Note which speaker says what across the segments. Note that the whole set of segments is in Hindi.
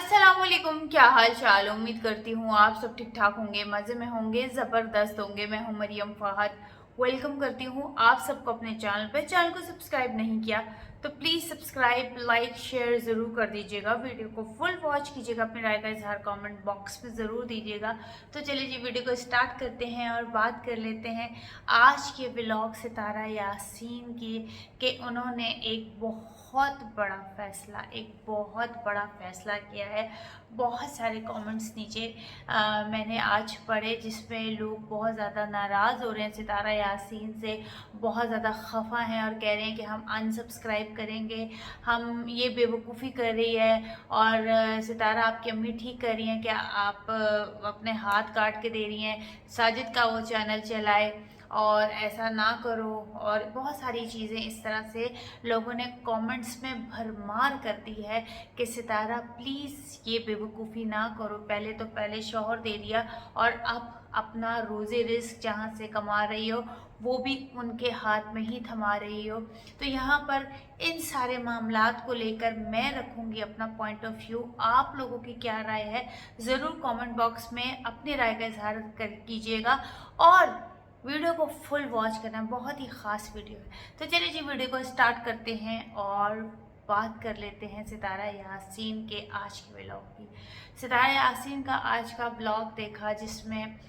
Speaker 1: अस्सलामुअलैकुम, क्या हाल चाल। उम्मीद करती हूँ आप सब ठीक ठाक होंगे, मज़े में होंगे, ज़बरदस्त होंगे। मैं हूँ मरियम फ़ाहद। वेलकम करती हूँ आप सबको अपने चैनल पे। चैनल को सब्सक्राइब नहीं किया तो प्लीज़ सब्सक्राइब, लाइक, शेयर ज़रूर कर दीजिएगा। वीडियो को फुल वॉच कीजिएगा, अपनी राय का इजहार कमेंट बॉक्स में ज़रूर दीजिएगा। तो चलिए जी, वीडियो को स्टार्ट करते हैं और बात कर लेते हैं आज के व्लॉग सितारा यासीन की। कि उन्होंने एक बहुत बड़ा फैसला किया है। बहुत सारे कमेंट्स नीचे मैंने आज पढ़े जिसमें लोग बहुत ज़्यादा नाराज़ हो रहे हैं सितारा यासीन से, बहुत ज़्यादा खफा हैं और कह रहे हैं कि हम अनसब्सक्राइब करेंगे, हम ये बेवकूफ़ी कर रही है। और सितारा आपकी अम्मी ठीक कर रही हैं, क्या आप अपने हाथ काट के दे रही हैं, साजिद का वो चैनल चलाए और ऐसा ना करो। और बहुत सारी चीज़ें इस तरह से लोगों ने कमेंट्स में भरमार कर दी है कि सितारा प्लीज़ ये बेवकूफ़ी ना करो। पहले शौहर दे दिया और अब अपना रोज़े रिस्क जहाँ से कमा रही हो वो भी उनके हाथ में ही थमा रही हो। तो यहाँ पर इन सारे मामलात को लेकर मैं रखूँगी अपना पॉइंट ऑफ व्यू। आप लोगों की क्या राय है ज़रूर कमेंट बॉक्स में अपनी राय का इजहार कीजिएगा। और वीडियो को फुल वॉच करना, बहुत ही ख़ास वीडियो है। तो चलिए जी, वीडियो को स्टार्ट करते हैं और बात कर लेते हैं सितारा यासीन के आज के व्लॉग की। सितारा यासीन का आज का ब्लॉग देखा जिसमें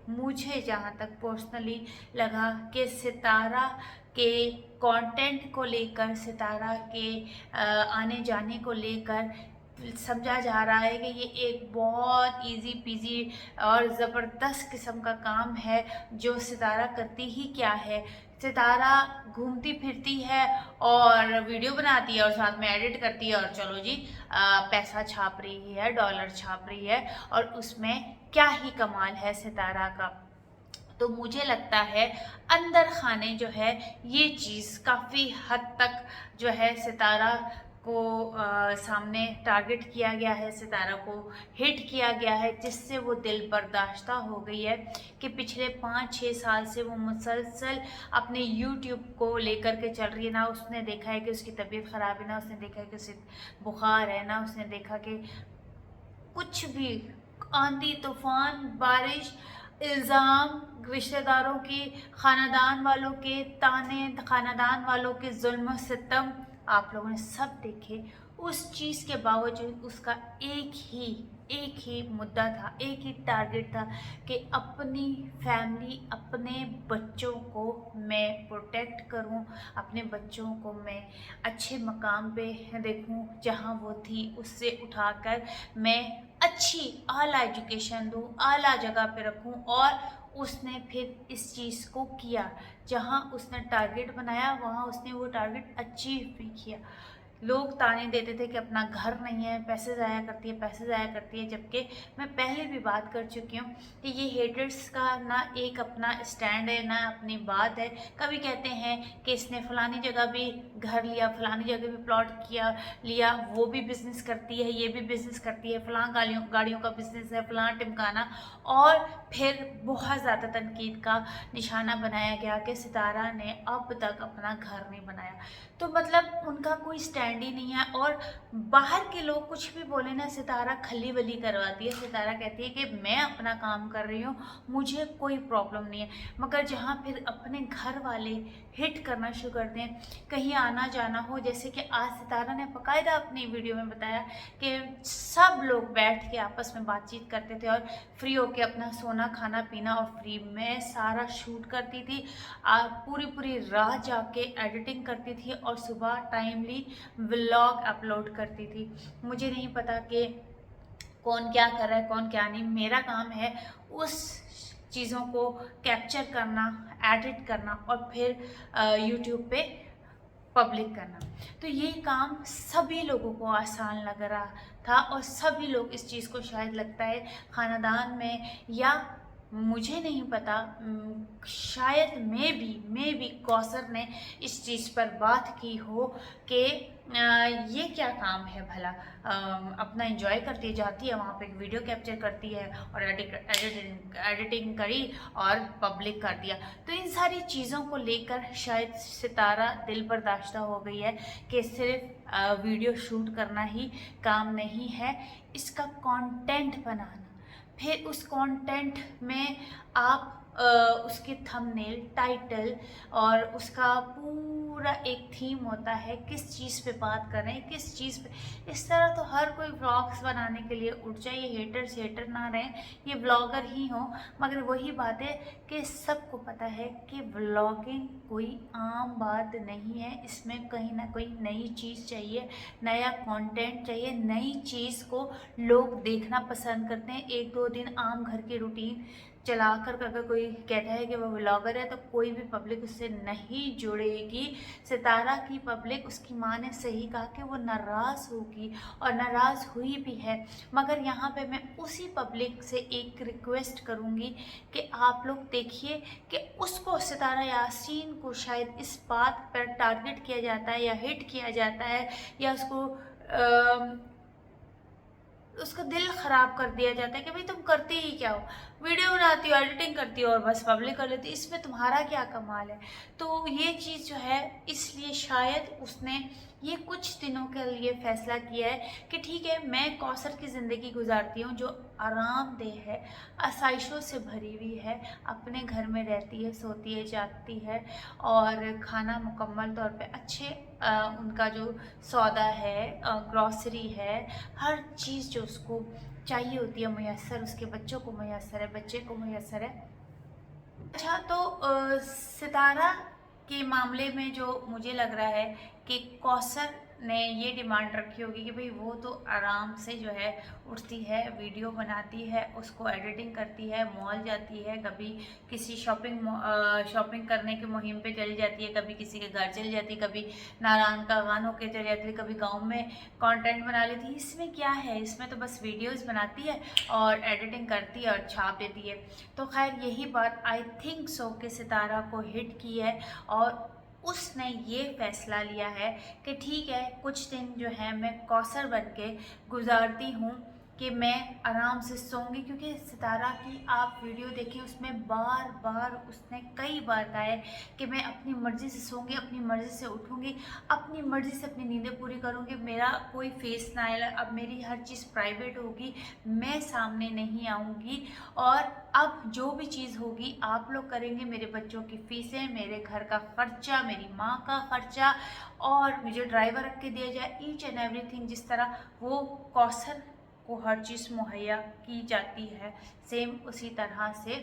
Speaker 1: मुझे जहाँ तक पर्सनली लगा कि सितारा के कंटेंट को लेकर, सितारा के आने जाने को लेकर समझा जा रहा है कि ये एक बहुत इजी पीजी और ज़बरदस्त किस्म का काम है। जो सितारा करती ही क्या है, सितारा घूमती फिरती है और वीडियो बनाती है और साथ में एडिट करती है और चलो जी पैसा छाप रही है, डॉलर छाप रही है। और उसमें क्या ही कमाल है सितारा का। तो मुझे लगता है अंदर खाने जो है ये चीज़ काफ़ी हद तक जो है सितारा को सामने टारगेट किया गया है, सितारा को हिट किया गया है, जिससे वो दिल बर्दाश्ता हो गई है कि पिछले 5-6 साल से वो मुसलसल अपने यूट्यूब को लेकर के चल रही है। ना उसने देखा है कि उसकी तबीयत ख़राब है, ना उसने देखा है कि उसे बुखार है, ना उसने देखा कि कुछ भी आंधी तूफान बारिश, इल्ज़ाम, रिश्तेदारों की, ख़ानदान वालों के ताने, ख़ानदान वालों के जुल्म सितम आप लोगों ने सब देखे। उस चीज़ के बावजूद उसका एक ही मुद्दा था, एक ही टारगेट था कि अपनी फैमिली, अपने बच्चों को मैं प्रोटेक्ट करूं, अपने बच्चों को मैं अच्छे मकाम पे देखूं जहां वो थी, उससे उठाकर मैं अच्छी आला एजुकेशन दूं, आला जगह पे रखूं। और उसने फिर इस चीज़ को किया, जहां उसने टारगेट बनाया वहां उसने वो टारगेट अचीव भी किया। लोग ताने देते थे कि अपना घर नहीं है, पैसे ज़ाया करती है, पैसे ज़ाया करती है, जबकि मैं पहले भी बात कर चुकी हूँ कि ये हेटर्स का ना एक अपना स्टैंड है, ना अपनी बात है। कभी कहते हैं कि इसने फलानी जगह भी घर लिया, फलानी जगह भी प्लॉट किया लिया, वो भी बिज़नेस करती है, ये भी बिज़नेस करती है, फलां गाड़ियों का बिज़नेस है, फलां टिमकाना। और फिर बहुत ज़्यादा तनकीद का निशाना बनाया गया कि सितारा ने अब तक अपना घर नहीं बनाया। तो मतलब उनका कोई स्टैंड ही नहीं है। और बाहर के लोग कुछ भी बोले ना, सितारा खली बली करवाती है। सितारा कहती है कि मैं अपना काम कर रही हूँ, मुझे कोई प्रॉब्लम नहीं है। मगर जहाँ फिर अपने घर वाले हिट करना शुरू कर दें, कहीं आना जाना हो, जैसे कि आज सितारा ने बाकायदा अपनी वीडियो में बताया कि सब लोग बैठ के आपस में बातचीत करते थे और फ्री होके अपना सोना खाना पीना और फ्री में सारा शूट करती थी। पूरी रात जाके एडिटिंग करती थी और सुबह टाइमली व्लॉग अपलोड करती थी। मुझे नहीं पता कि कौन क्या कर रहा है, कौन क्या नहीं। मेरा काम है उस चीज़ों को कैप्चर करना, एडिट करना और फिर यूट्यूब पे पब्लिक करना। तो ये काम सभी लोगों को आसान लग रहा था और सभी लोग इस चीज़ को शायद लगता है ख़ानदान में या मुझे नहीं पता, शायद मैं भी कौसर ने इस चीज़ पर बात की हो कि ये क्या काम है भला। अपना एंजॉय करती जाती है वहाँ पे, एक वीडियो कैप्चर करती है और एडिटिंग करी और पब्लिक कर दिया। तो इन सारी चीज़ों को लेकर शायद सितारा दिल बर्दाश्ता हो गई है कि सिर्फ वीडियो शूट करना ही काम नहीं है, इसका कंटेंट बनाना, फिर उस कंटेंट में आप उसके थंबनेल, टाइटल और उसका पूरा एक थीम होता है, किस चीज़ पे बात कर रहे हैं, किस चीज़ पे। इस तरह तो हर कोई व्लॉग्स बनाने के लिए उठ जाए, ये हेटर ना रहें, ये व्लॉगर ही हों। मगर वही बात है कि सबको पता है कि व्लॉगिंग कोई आम बात नहीं है, इसमें कहीं ना कहीं नई चीज़ चाहिए, नया कंटेंट चाहिए, नई चीज़ को लोग देखना पसंद करते हैं। एक दो दिन आम घर की रूटीन चला कर अगर कोई कहता है कि वो व्लॉगर है तो कोई भी पब्लिक उससे नहीं जुड़ेगी। सितारा की पब्लिक, उसकी माँ ने सही कहा कि वो नाराज़ होगी और नाराज़ हुई भी है। मगर यहाँ पे मैं उसी पब्लिक से एक रिक्वेस्ट करूँगी कि आप लोग देखिए कि उसको, सितारा यासीन को शायद इस बात पर टारगेट किया जाता है या हिट किया जाता है या उसका दिल ख़राब कर दिया जाता है कि भाई तुम करती ही क्या हो, वीडियो बनाती हो, एडिटिंग करती हो और बस पब्लिक कर लेती हो, इसमें तुम्हारा क्या कमाल है। तो ये चीज़ जो है, इसलिए शायद उसने ये कुछ दिनों के लिए फ़ैसला किया है कि ठीक है, मैं कौसर की ज़िंदगी गुजारती हूँ जो आरामदेह है, आसाइशों से भरी हुई है, अपने घर में रहती है, सोती है, जागती है और खाना मुकम्मल तौर पे अच्छे उनका जो सौदा है, ग्रॉसरी है, हर चीज़ जो उसको चाहिए होती है मुयस्सर, उसके बच्चों को मुयस्सर है, बच्चे को मुयस्सर है। अच्छा, तो सितारा के मामले में जो मुझे लग रहा है कि कौसर ने ये डिमांड रखी होगी कि भाई वो तो आराम से जो है उठती है, वीडियो बनाती है, उसको एडिटिंग करती है, मॉल जाती है, कभी किसी शॉपिंग करने की मुहिम पे चली जाती है, कभी किसी के घर चली जाती है, कभी नारायण का गान होके चली जाती है, कभी गाँव में कंटेंट बना लेती है। इसमें क्या है, इसमें तो बस वीडियोज़ बनाती है और एडिटिंग करती है और छाप देती है। तो खैर यही बात आई थिंक सो कि सितारा को हिट की है और उसने ये फैसला लिया है कि ठीक है, कुछ दिन जो है मैं कौसर बन के गुजारती हूँ कि मैं आराम से सोऊंगी। क्योंकि सितारा की आप वीडियो देखिए, उसमें बार बार उसने कई बार कहा है कि मैं अपनी मर्ज़ी से सोऊंगी, अपनी मर्ज़ी से उठूंगी, अपनी मर्ज़ी से अपनी नींदें पूरी करूंगी, मेरा कोई फेस ना आए, अब मेरी हर चीज़ प्राइवेट होगी, मैं सामने नहीं आऊँगी और अब जो भी चीज़ होगी आप लोग करेंगे, मेरे बच्चों की फ़ीसें, मेरे घर का ख़र्चा, मेरी माँ का ख़र्चा और मुझे ड्राइवर रख के दिया जाए, ईच एंड एवरीथिंग। जिस तरह वो कौसर को हर चीज़ मुहैया की जाती है, सेम उसी तरह से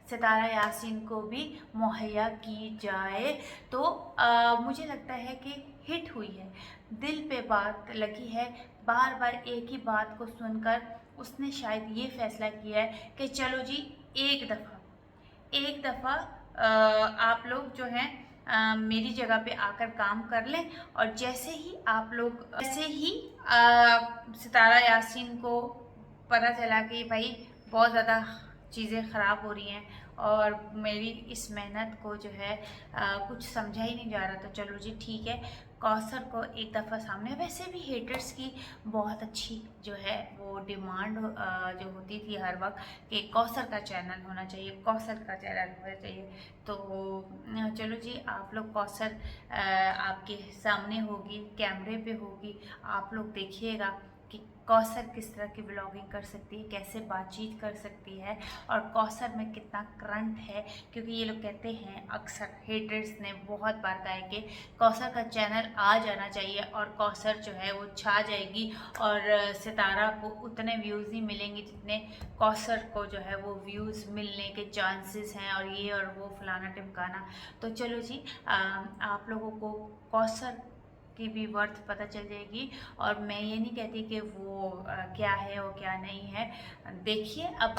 Speaker 1: सितारा यासीन को भी मुहैया की जाए। तो मुझे लगता है कि हिट हुई है, दिल पे बात लगी है। बार बार एक ही बात को सुनकर उसने शायद ये फैसला किया है कि चलो जी, एक दफ़ा आप लोग जो हैं मेरी जगह पे आकर काम कर लें। और जैसे ही सितारा यासीन को पता चला कि भाई बहुत ज़्यादा चीज़ें ख़राब हो रही हैं और मेरी इस मेहनत को जो है कुछ समझा ही नहीं जा रहा, तो चलो जी ठीक है, कौसर को एक दफ़ा सामने। वैसे भी हेटर्स की बहुत अच्छी जो है वो डिमांड जो होती थी हर वक्त कि कौसर का चैनल होना चाहिए, कौसर का चैनल होना चाहिए। तो चलो जी, आप लोग कौसर आपके सामने होगी, कैमरे पे होगी, आप लोग देखिएगा कि कौसर किस तरह की ब्लॉगिंग कर सकती है, कैसे बातचीत कर सकती है और कौसर में कितना करंट है। क्योंकि ये लोग कहते हैं, अक्सर हेटर्स ने बहुत बार कहा है कि कौसर का चैनल आ जाना चाहिए और कौसर जो है वो छा जाएगी और सितारा को उतने व्यूज़ ही मिलेंगे जितने कौसर को जो है वो व्यूज़ मिलने के चांसेस हैं और ये और वो फलाना टिमकाना। तो चलो जी, आप लोगों को कौसर की भी वर्थ पता चल जाएगी। और मैं ये नहीं कहती कि वो क्या है और क्या नहीं है। देखिए, अब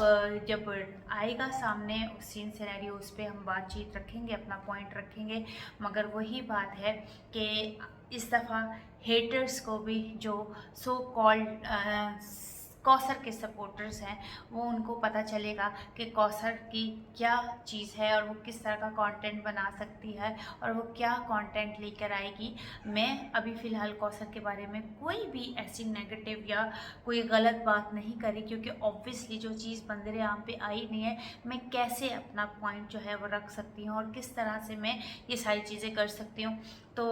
Speaker 1: जब आएगा सामने सीन सिनेरियो, उस पर हम बातचीत रखेंगे, अपना पॉइंट रखेंगे। मगर वही बात है कि इस दफ़ा हेटर्स को भी, जो सो कॉल्ड कौसर के सपोर्टर्स हैं वो उनको पता चलेगा कि कौसर की क्या चीज़ है और वो किस तरह का कंटेंट बना सकती है और वो क्या कंटेंट लेकर आएगी। मैं अभी फ़िलहाल कौसर के बारे में कोई भी ऐसी नेगेटिव या कोई गलत बात नहीं करी, क्योंकि ऑब्वियसली जो चीज़ बंदरे आम पे आई नहीं है, मैं कैसे अपना पॉइंट जो है वो रख सकती हूँ और किस तरह से मैं ये सारी चीज़ें कर सकती हूँ। तो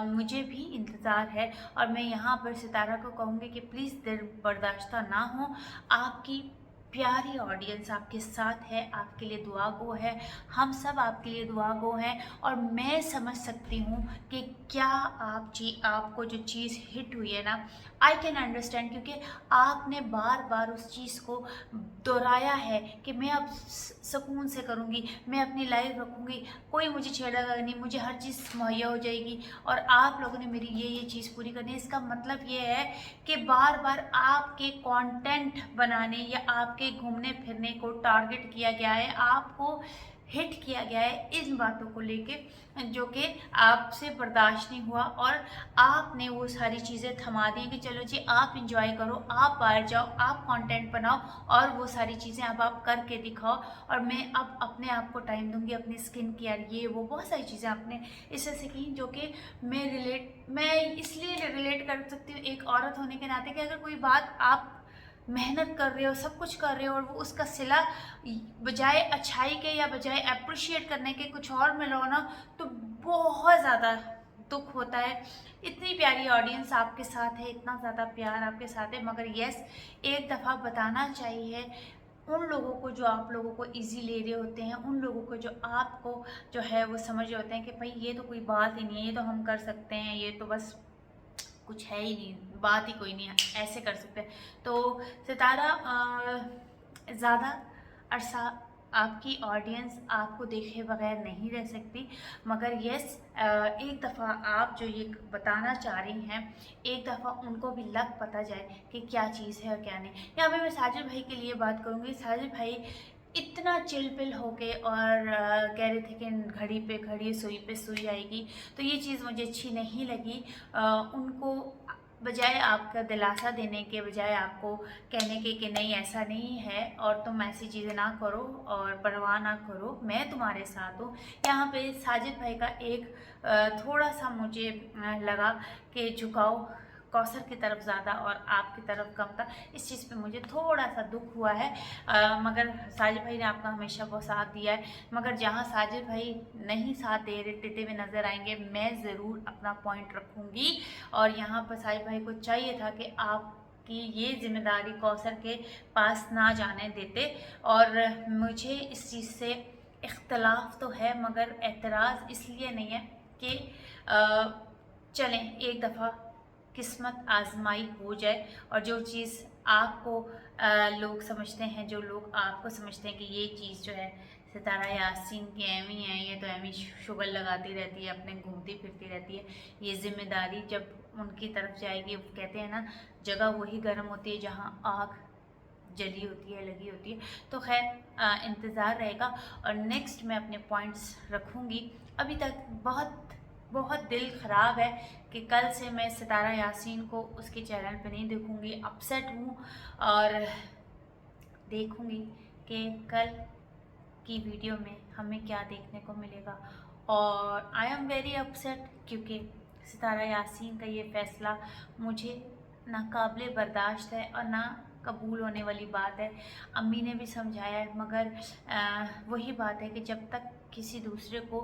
Speaker 1: मुझे भी इंतज़ार है और मैं यहाँ पर सितारा को कहूँगी कि प्लीज़ देर बर्दाश्त ना हो। आपकी प्यारी ऑडियंस आपके साथ है, आपके लिए दुआ गो है, हम सब आपके लिए दुआ गो हैं और मैं समझ सकती हूँ कि क्या आपको जो चीज़ हिट हुई है ना, आई कैन अंडरस्टैंड, क्योंकि आपने बार बार उस चीज़ को दोहराया है कि मैं अब सुकून से करूँगी, मैं अपनी लाइफ रखूँगी, कोई मुझे छेड़ेगा नहीं, मुझे हर चीज़ मुहैया हो जाएगी और आप लोगों ने मेरी ये चीज़ पूरी करनी है। इसका मतलब ये है कि बार बार आपके कंटेंट बनाने या आपके घूमने फिरने को टारगेट किया गया है, आपको हिट किया गया है इन बातों को लेके, जो कि आपसे बर्दाश्त नहीं हुआ और आपने वो सारी चीज़ें थमा दी कि चलो जी आप इंजॉय करो, आप बाहर जाओ, आप कंटेंट बनाओ और वो सारी चीज़ें अब आप करके दिखाओ और मैं अब अपने आप को टाइम दूंगी, अपनी स्किन केयर, ये वो बहुत सारी चीज़ें आपने इससे सीखी, जो कि मैं इसलिए रिलेट कर सकती हूँ एक औरत होने के नाते कि अगर कोई बात आप मेहनत कर रहे हो, सब कुछ कर रहे हो और वो उसका सिला बजाय अच्छाई के या बजाय अप्रिशिएट करने के कुछ और मिल रहा हो ना, तो बहुत ज़्यादा दुख होता है। इतनी प्यारी ऑडियंस आपके साथ है, इतना ज़्यादा प्यार आपके साथ है, मगर यस, एक दफ़ा बताना चाहिए उन लोगों को जो आप लोगों को इजी ले रहे होते हैं, उन लोगों को जो आपको जो है वो समझ रहे होते हैं कि भाई ये तो कोई बात ही नहीं है, ये तो हम कर सकते हैं, ये तो बस कुछ है ही नहीं, बात ही कोई नहीं है, ऐसे कर सकते हैं। तो सितारा ज़्यादा अरसा आपकी ऑडियंस आपको देखे बगैर नहीं रह सकती, मगर यस, एक दफ़ा आप जो ये बताना चाह रही हैं, एक दफ़ा उनको भी लग पता जाए कि क्या चीज़ है और क्या नहीं। यहाँ पे मैं साजिद भाई के लिए बात करूँगी। साजिद भाई इतना चिलपिल होके और कह रहे थे कि घड़ी पे घड़ी सुई पे सुई आएगी, तो ये चीज़ मुझे अच्छी नहीं लगी। उनको बजाय आपका दिलासा देने के बजाय आपको कहने के कि नहीं ऐसा नहीं है और तुम ऐसी चीज़ें ना करो और परवाह ना करो, मैं तुम्हारे साथ हूँ। यहाँ पे साजिद भाई का एक थोड़ा सा मुझे लगा कि झुकाव कौसर की तरफ ज़्यादा और आपकी तरफ कम था, इस चीज़ पे मुझे थोड़ा सा दुख हुआ है। मगर साजिद भाई ने आपका हमेशा बहुत साथ दिया है, मगर जहाँ साजिद भाई नहीं साथ देते हुए नज़र आएंगे, मैं ज़रूर अपना पॉइंट रखूँगी और यहाँ पर साजिद भाई को चाहिए था कि आप कि ये जिम्मेदारी कौसर के पास ना जाने देते। और मुझे इस चीज़ से इख्तलाफ तो है, मगर एतराज़ इसलिए नहीं है कि चलें एक दफ़ा किस्मत आजमाई हो जाए और जो चीज़ आपको लोग समझते हैं, जो लोग आपको समझते हैं कि ये चीज़ जो है सितारा यासीन की एमी है, ये तो एमी शुगर लगाती रहती है, अपने घूमती फिरती रहती है, ये जिम्मेदारी जब उनकी तरफ जाएगी, वो कहते हैं ना जगह वही गर्म होती है जहाँ आग जली होती है, लगी होती है। तो खैर इंतज़ार रहेगा और नेक्स्ट मैं अपने पॉइंट्स रखूँगी। अभी तक बहुत बहुत दिल ख़राब है कि कल से मैं सितारा यासीन को उसके चैनल पे नहीं देखूँगी, अपसेट हूँ और देखूँगी कि कल की वीडियो में हमें क्या देखने को मिलेगा। और आई एम वेरी अपसेट क्योंकि सितारा यासीन का ये फ़ैसला मुझे नाकाबिले बर्दाश्त है और ना कबूल होने वाली बात है। अम्मी ने भी समझाया है, मगर वही बात है कि जब तक किसी दूसरे को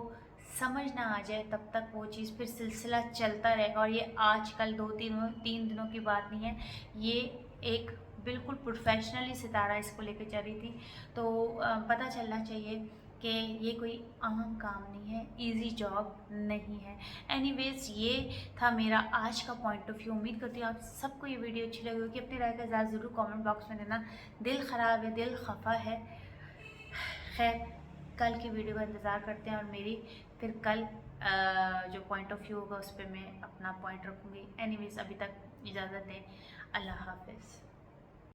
Speaker 1: समझ ना आ जाए तब तक वो चीज़ फिर सिलसिला चलता रहेगा। और ये आजकल 2-3 दिनों की बात नहीं है, ये एक बिल्कुल प्रोफेशनली सितारा इसको लेकर चल रही थी। तो पता चलना चाहिए कि ये कोई आम काम नहीं है, इजी जॉब नहीं है। एनीवेज, ये था मेरा आज का पॉइंट ऑफ व्यू। उम्मीद करती हूँ आप सबको ये वीडियो अच्छी लगी होगी। अपनी राय का इज़हार ज़रूर कमेंट बॉक्स में देना। दिल ख़राब है, दिल खफा है। खैर, कल की वीडियो का इंतज़ार करते हैं और मेरी फिर कल जो पॉइंट ऑफ व्यू होगा उस पर मैं अपना पॉइंट रखूँगी। एनीवेज, अभी तक इजाज़त दें। अल्लाह हाफ़िज़।